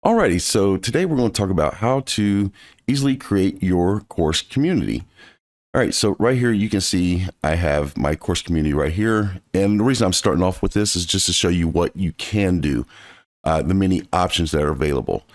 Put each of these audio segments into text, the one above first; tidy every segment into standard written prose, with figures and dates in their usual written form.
Alrighty, so today we're going to talk about how to easily create your course community. All right, so right here you can see I have my course community right here. And the reason I'm starting off with this is just to show you what you can do, the many options that are available.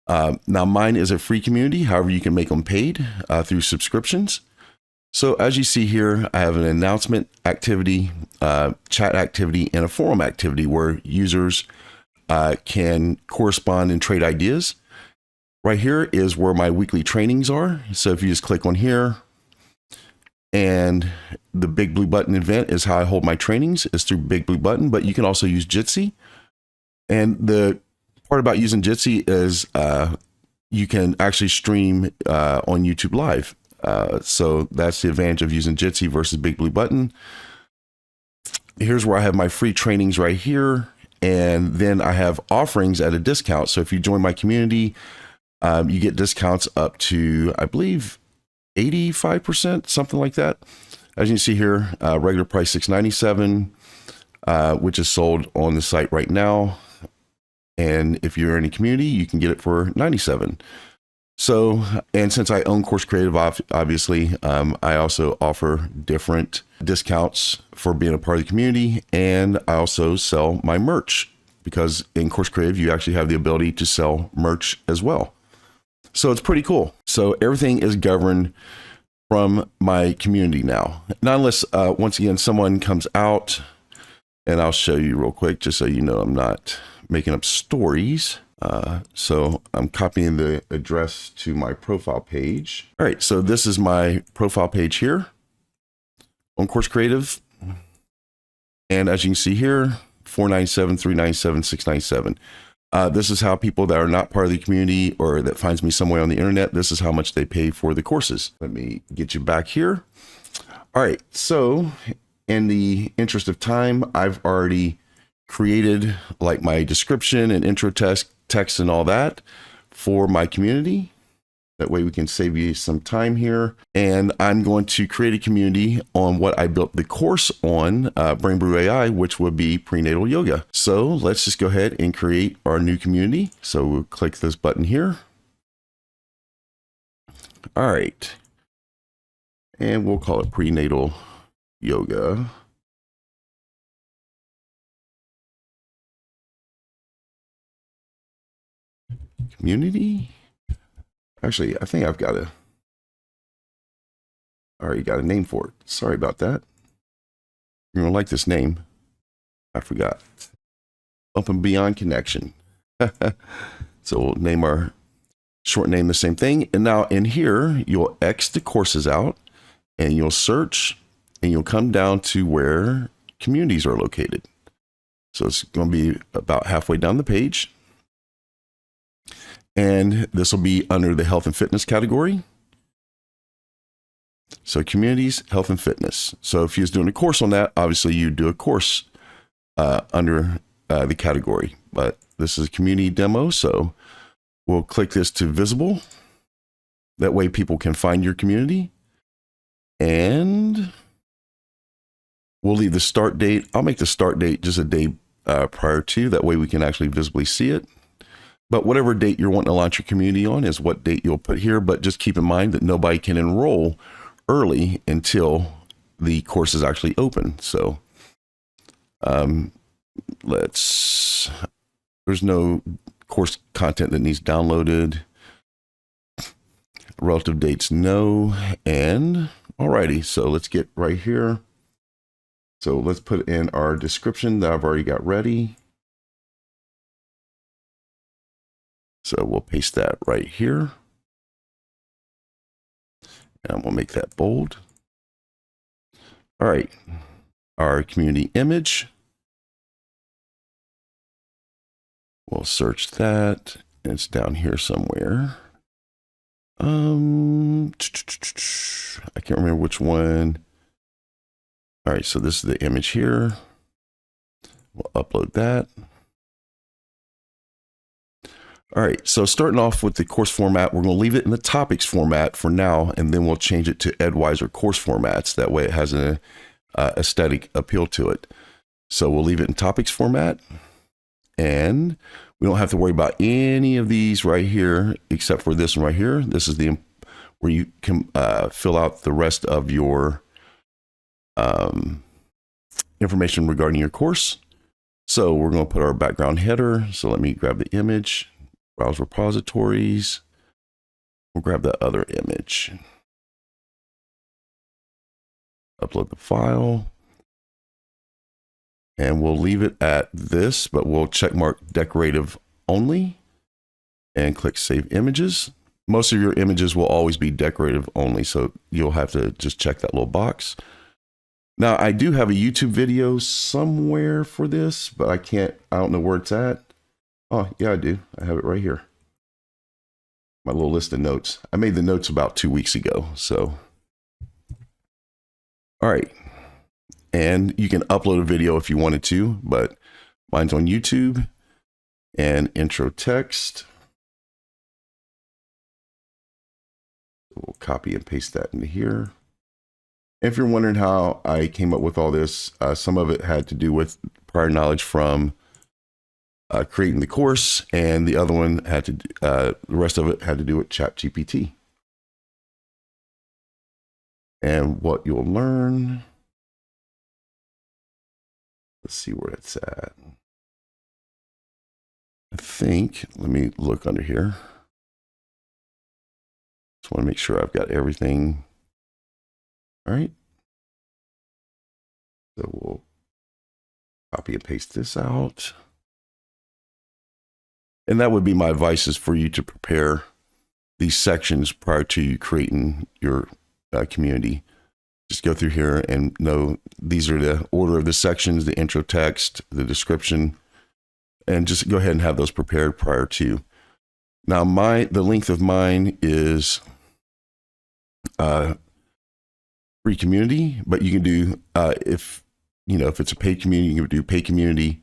Now mine is a free community, however you can make them paid through subscriptions. So as you see here, I have an announcement activity, chat activity, and a forum activity where users can correspond and trade ideas. Right here is where my weekly trainings are. So if you just click on here, and the big blue button event is how I hold my trainings, is through big blue button, but you can also use Jitsi. And the part about using Jitsi is you can actually stream on YouTube Live. So that's the advantage of using Jitsi versus big blue button. Here's where I have my free trainings right here. And then I have offerings at a discount. So if you join my community, you get discounts up to, I believe, 85%, something like that. As you can see here, regular price $6.97, which is sold on the site right now. And if you're in a community, you can get it for $97. So, and since I own Course Creative, obviously, I also offer different discounts for being a part of the community. And I also sell my merch, because in Course Creative, you actually have the ability to sell merch as well. So it's pretty cool. So everything is governed from my community now. Not unless, once again, someone comes out, and I'll show you real quick, just so you know I'm not making up stories. So I'm copying the address to my profile page. All right, so this is my profile page here on Course Creative. And as you can see here, $4.97, $3.97, $6.97. This is how people that are not part of the community or that finds me somewhere on the internet, this is how much they pay for the courses. Let me get you back here. All right, so in the interest of time, I've already created like my description and intro text and all that for my community. That way we can save you some time here. And I'm going to create a community on what I built the course on, Brain Brew AI, which would be prenatal yoga. So let's just go ahead and create our new community. So we'll click this button here. All right. And we'll call it prenatal yoga. Community. Actually, I think I've got I already got a name for it. Sorry about that. You're gonna like this name. I forgot. Up and Beyond Connection. So we'll name our short name the same thing. And now in here, you'll X the courses out and you'll search and you'll come down to where communities are located. So it's going to be about halfway down the page. And this will be under the health and fitness category. So communities, health and fitness. So if you're doing a course on that, obviously you do a course under the category, but this is a community demo. So we'll click this to visible. That way people can find your community, and we'll leave the start date. I'll make the start date just a day prior to, that way we can actually visibly see it. But whatever date you're wanting to launch your community on is what date you'll put here. But just keep in mind that nobody can enroll early until the course is actually open. So there's no course content that needs downloaded. Relative dates, no. And alrighty, so let's get right here. So let's put in our description that I've already got ready. So we'll paste that right here. And we'll make that bold. All right, our community image. We'll search that. It's down here somewhere. I can't remember which one. All right, so this is the image here. We'll upload that. All right, so starting off with the course format, we're going to leave it in the topics format for now, and then we'll change it to Edwiser course formats. That way it has an aesthetic appeal to it. So we'll leave it in topics format, and We don't have to worry about any of these right here, except for this one right here. This is the where you can fill out the rest of your information regarding your course. So we're going to put our background header. So let me grab the image, browse repositories. We'll grab that other image, upload the file, and we'll leave it at this, but we'll check mark decorative only and click Save Images. Most of your images will always be decorative only, so you'll have to just check that little box. Now, I do have a YouTube video somewhere for this, but I don't know where it's at. Oh, yeah, I do. I have it right here. My little list of notes. I made the notes about 2 weeks ago, so. All right. And you can upload a video if you wanted to, but mine's on YouTube. And intro text. We'll copy and paste that into here. If you're wondering how I came up with all this, some of it had to do with prior knowledge from creating the course, and the other one had to the rest of it had to do with ChatGPT. And what you'll learn, let's see where it's at. I think, let me look under here. Just want to make sure I've got everything. All right. So we'll copy and paste this out. And that would be my advice, is for you to prepare these sections prior to you creating your community. Just go through here and know these are the order of the sections, the intro text, the description, and just go ahead and have those prepared prior to. Now, the length of mine is free community, but you can do, if it's a paid community, you can do paid community,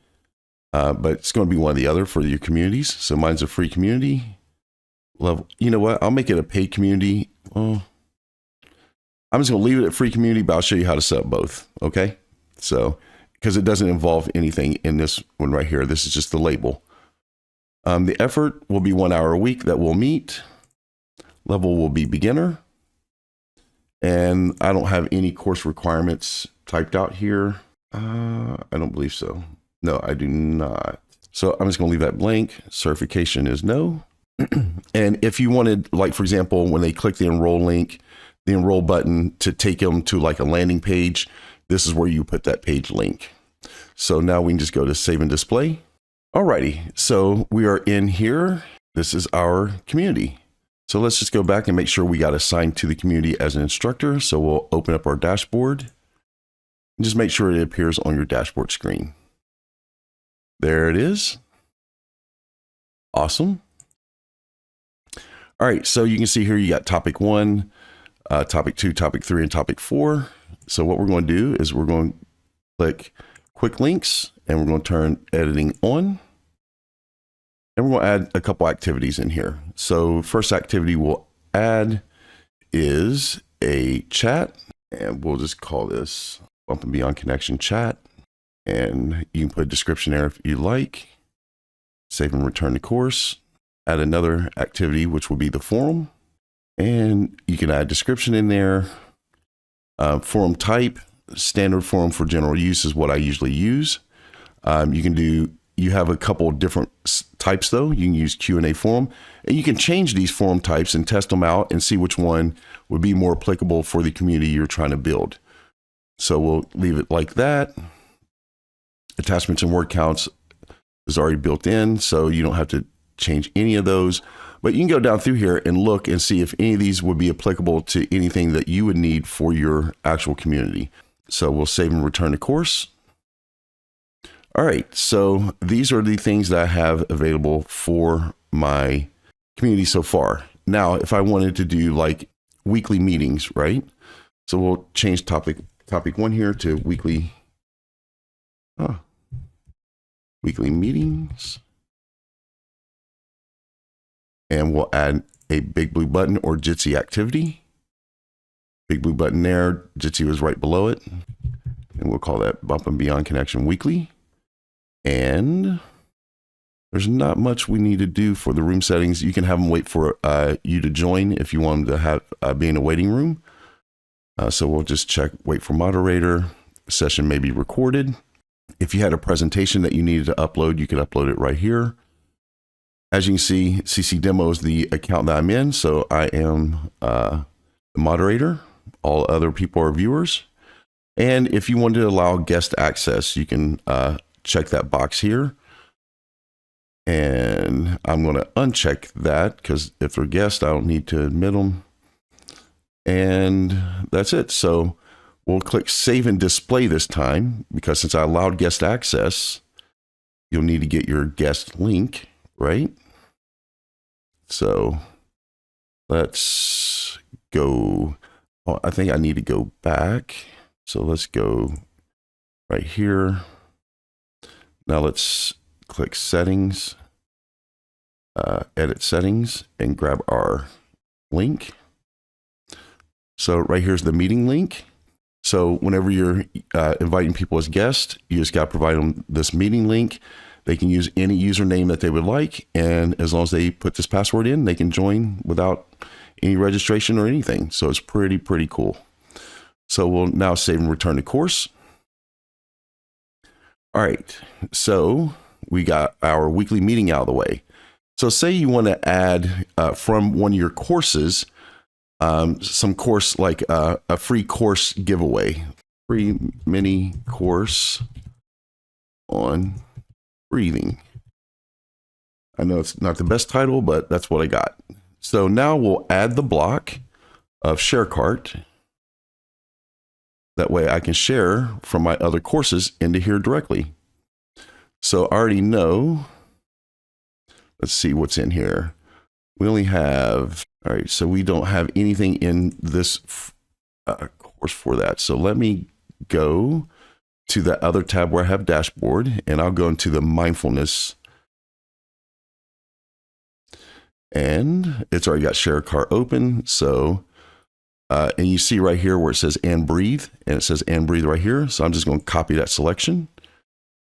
but it's going to be one or the other for your communities. So mine's a free community level. You know what? I'll make it a paid community. Well, I'm just going to leave it at free community, but I'll show you how to set up both. Okay. So, because it doesn't involve anything in this one right here. This is just the label. The effort will be 1 hour a week that we'll meet. Level will be beginner. And I don't have any course requirements typed out here. I don't believe so. No, I do not. So I'm just going to leave that blank. Certification is no. And if you wanted, like, for example, when they click the enroll link, the enroll button to take them to like a landing page, this is where you put that page link. So now we can just go to save and display. Alrighty, so we are in here. This is our community. So let's just go back and make sure we got assigned to the community as an instructor. So we'll open up our dashboard and just make sure it appears on your dashboard screen. There it is. Awesome. All right, so you can see here you got topic 1, topic 2, topic 3, and topic 4. So what we're going to do is we're going to click quick links, and we're going to turn editing on. And we're going to add a couple activities in here. So first activity we'll add is a chat, and we'll just call this Bump and Beyond Connection Chat. And you can put a description there if you like. Save and return the course. Add another activity, which will be the forum. And you can add description in there. Forum type, standard forum for general use is what I usually use. You have a couple of different types though. You can use Q&A forum, and you can change these forum types and test them out and see which one would be more applicable for the community you're trying to build. So we'll leave it like that. Attachments and word counts is already built in, so you don't have to change any of those. But you can go down through here and look and see if any of these would be applicable to anything that you would need for your actual community. So we'll save and return the course. All right, so these are the things that I have available for my community so far. Now, if I wanted to do like weekly meetings, right? So we'll change topic 1 here to weekly meetings. And we'll add a big blue button or Jitsi activity. Big blue button there, Jitsi was right below it. And we'll call that Bump and Beyond Connection Weekly. And There's not much we need to do for the room settings. You can have them wait for you to join if you want them to have be in a waiting room. So we'll just check wait for moderator. Session may be recorded. If you had a presentation that you needed to upload, you can upload it right here. As you can see, CC Demo is the account that I'm in. So I am the moderator. All other people are viewers. And if you wanted to allow guest access, you can check that box here. And I'm going to uncheck that because if they're guests, I don't need to admit them. And that's it. So we'll click Save and Display this time because since I allowed guest access, you'll need to get your guest link, right? So let's go. Oh, I think I need to go back. So let's go right here. Now let's click Settings, Edit Settings, and grab our link. So right here's the meeting link. So whenever you're inviting people as guests, you just got to provide them this meeting link. They can use any username that they would like. And as long as they put this password in, they can join without any registration or anything. So it's pretty cool. So we'll now save and return to course. All right, so we got our weekly meeting out of the way. So say you want to add from one of your courses, some course like a free course giveaway, free mini course on breathing. I know it's not the best title, but that's what I got. So now we'll add the block of share cart. That way I can share from my other courses into here directly. So I already know, let's see what's in here. We only have, all right, so we don't have anything in this course for that. So let me go to that other tab where I have dashboard and I'll go into the mindfulness. And it's already got share cart open. So and you see right here where it says and breathe, and it says and breathe right here. So I'm just going to copy that selection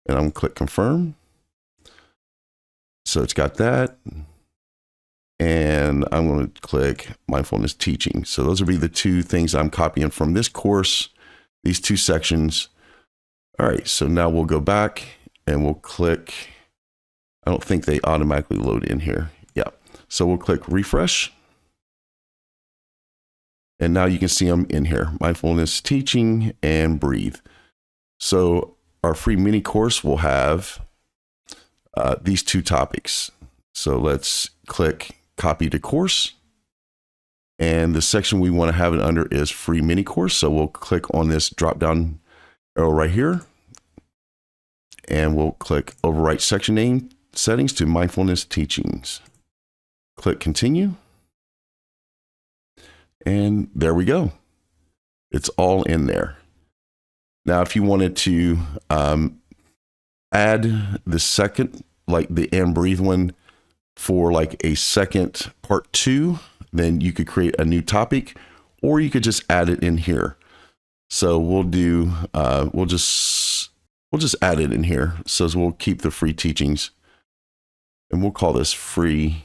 and I'm going to click confirm. So it's got that. And I'm going to click mindfulness teaching. So those will be the two things I'm copying from this course, these two sections. All right. So now we'll go back and we'll click. I don't think they automatically load in here. Yeah. So we'll click refresh. And now you can see them in here, mindfulness teaching and breathe. So our free mini course will have these two topics. So let's click copy to course. And the section we want to have it under is free mini course. So we'll click on this drop down arrow right here. And we'll click overwrite section name settings to mindfulness teachings. Click continue. And there we go. It's all in there. Now, if you wanted to add the second, like the and breathe one for like a second part 2, then you could create a new topic, or you could just add it in here. So we'll do, we'll just add it in here. So we'll keep the free teachings and we'll call this free.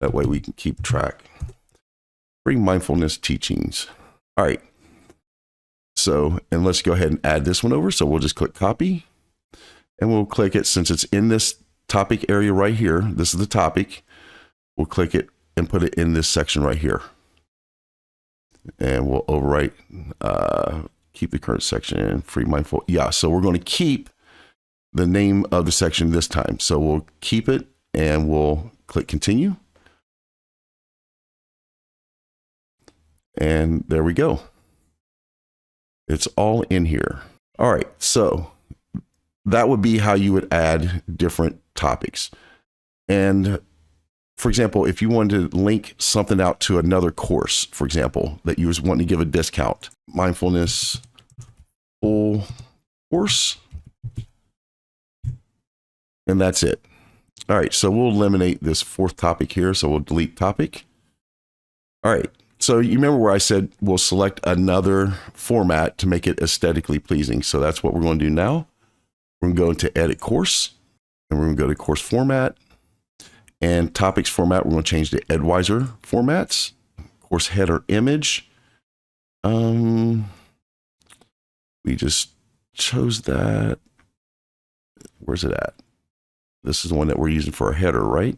That way we can keep track. Free mindfulness teachings. All right. So, and let's go ahead and add this one over. So we'll just click copy and we'll click it since it's in this topic area right here. This is the topic. We'll click it and put it in this section right here. And we'll overwrite, keep the current section in free mindful. Yeah. So we're going to keep the name of the section this time. So we'll keep it and we'll click continue. And there we go. It's all in here. All right. So that would be how you would add different topics. And for example, if you wanted to link something out to another course, for example, that you was wanting to give a discount, mindfulness full course. And that's it. All right. So we'll eliminate this fourth topic here. So we'll delete topic. All right. So you remember where I said we'll select another format to make it aesthetically pleasing. So that's what we're going to do now. We're going to go into edit course. And we're going to go to course format, and topics format. We're going to change to Edwiser formats. Course header image. We just chose that. Where's it at? This is the one that we're using for our header, right?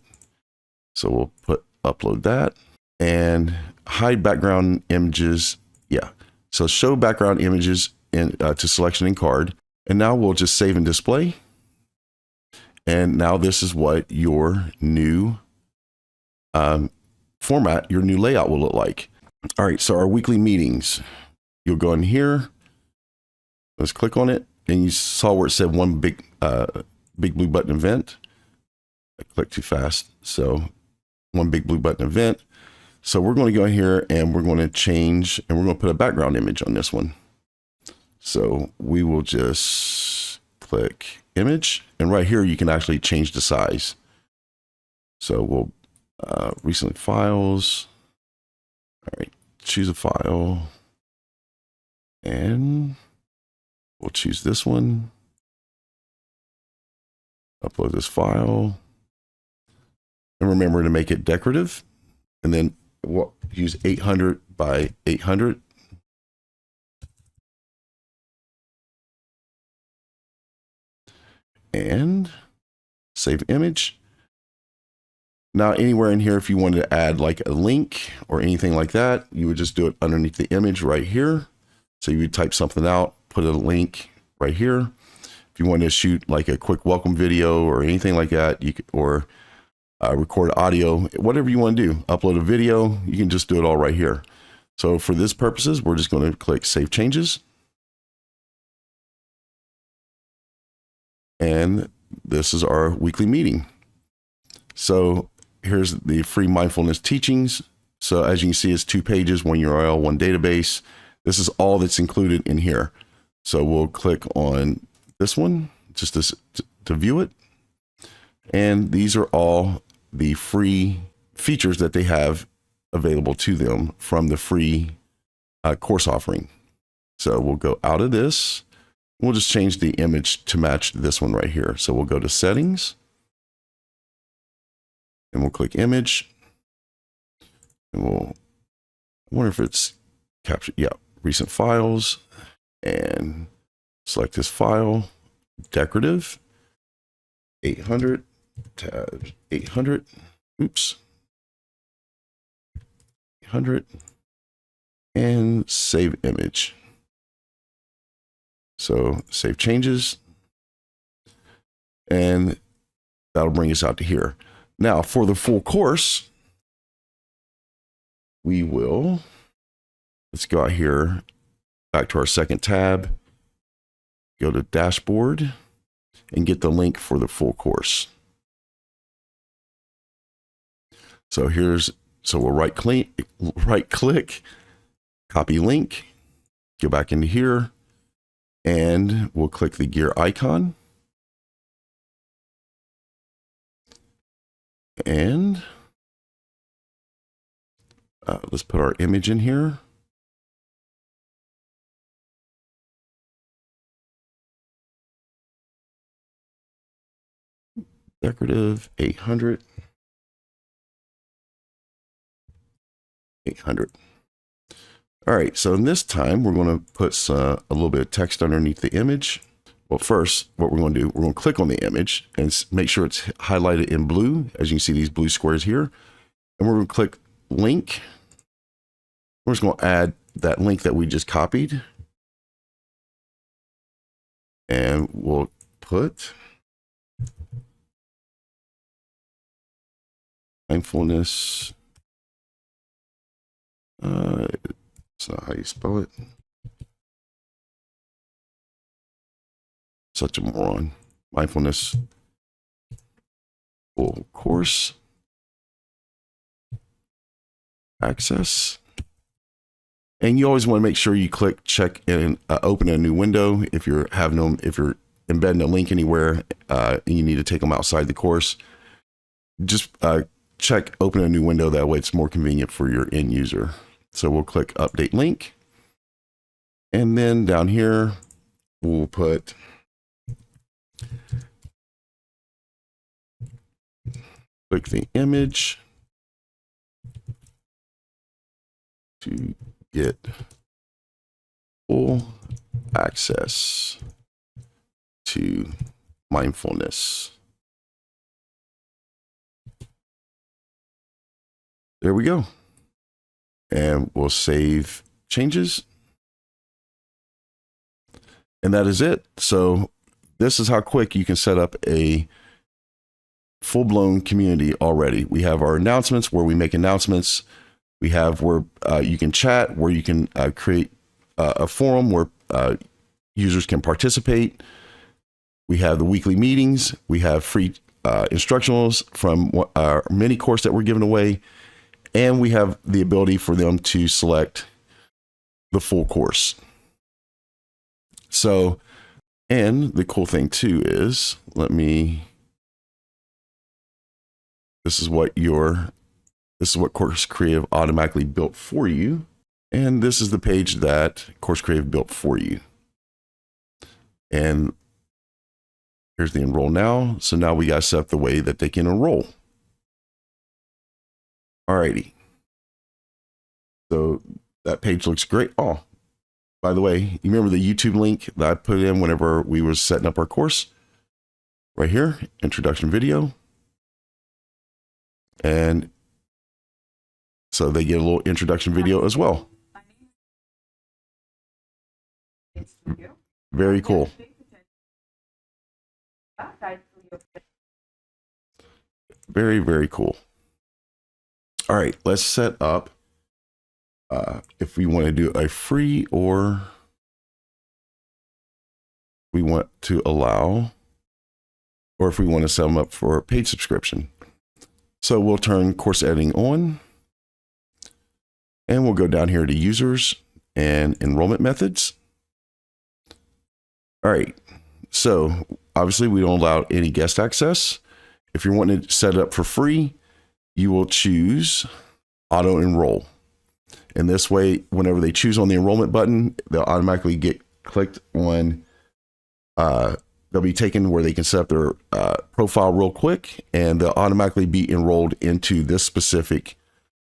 So we'll upload that, and hide background images. Yeah. So show background images to selection in card. And now we'll just save and display. And now this is what your new format, your new layout will look like. All right, so our weekly meetings, you'll go in here, let's click on it, and you saw where it said one big blue button event. I clicked too fast. So one big blue button event. So we're going to go in here and we're going to change, and we're going to put a background image on this one. So we will just click image, and right here you can actually change the size. So we'll recent files. All right, choose a file, and we'll choose this one. Upload this file, and remember to make it decorative, and then we'll use 800 by 800. And save image. Now anywhere in here, if you wanted to add like a link or anything like that, you would just do it underneath the image right here. So you would type something out, put a link right here. If you want to shoot like a quick welcome video or anything like that, you could, or record audio, whatever you want to do, upload a video, you can just do it all right here. So for this purposes, we're just going to click Save Changes. And this is our weekly meeting. So here's the free mindfulness teachings. So as you can see, it's 2 pages, 1 URL, 1 database. This is all that's included in here. So we'll click on this one just to view it. And these are all the free features that they have available to them from the free course offering. So we'll go out of this. We'll just change the image to match this one right here. So we'll go to settings, and we'll click image, and I wonder if it's captured. Yeah, recent files, and select this file, decorative, 800, tab 800, oops, 800, and save image. So save changes, and that'll bring us out to here. Now for the full course, let's go out here, back to our second tab, go to dashboard, and get the link for the full course. So we'll right click, copy link, go back into here, and we'll click the gear icon. And let's put our image in here. Decorative 800. 800. All right, so in this time, we're going to put a little bit of text underneath the image. Well, first, what we're going to do, we're going to click on the image and make sure it's highlighted in blue. As you can see, these blue squares here. And we're going to click link. We're just going to add that link that we just copied. And we'll put mindfulness. That's not how you spell it. Such a moron. Mindfulness full course access. And you always want to make sure you click check and open a new window if you're embedding a link anywhere and you need to take them outside the course. Just check open a new window, that way it's more convenient for your end user. So we'll click update link, and then down here we'll put Click the image to get full access to mindfulness. There we go. And we'll save changes. And that is it. So this is how quick you can set up a full-blown community already. We have our announcements where we make announcements. We have where you can chat, where you can create a forum where users can participate. We have the weekly meetings. We have free instructionals from our mini course that we're giving away. And we have the ability for them to select the full course. So, and the cool thing too is, this is what Course Creative automatically built for you. And this is the page that Course Creative built for you. And here's the enroll now. So now we got set up the way that they can enroll. Alrighty. So that page looks great. Oh, by the way, you remember the YouTube link that I put in whenever we were setting up our course? Right here, introduction video. And so they get a little introduction video as well. Very cool. Very, very cool. All right, let's set up if we want to do a free or we want to allow, or if we want to set them up for a paid subscription. So we'll turn course editing on and we'll go down here to users and enrollment methods. All right, so obviously we don't allow any guest access. If you're wanting to set it up for free, you will choose auto enroll. And this way, whenever they choose on the enrollment button, they'll automatically get clicked on, they'll be taken where they can set up their profile real quick, and they'll automatically be enrolled into this specific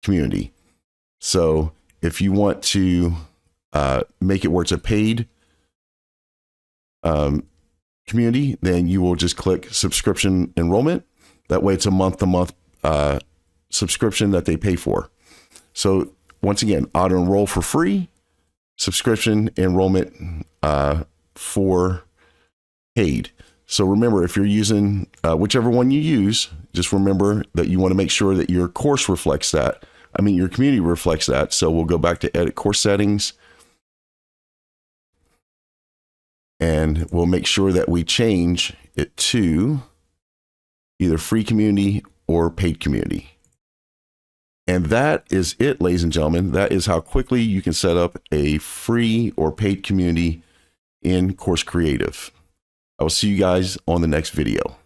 community. So if you want to make it where it's a paid community, then you will just click subscription enrollment. That way it's a month-to-month subscription that they pay for. So once again, auto enroll for free, subscription enrollment for paid. So remember, if you're using whichever one you use, just remember that you want to make sure that your course reflects that. I mean, your community reflects that. So we'll go back to edit course settings. And we'll make sure that we change it to either free community or paid community. And that is it, ladies and gentlemen. That is how quickly you can set up a free or paid community in Course Creative. I will see you guys on the next video.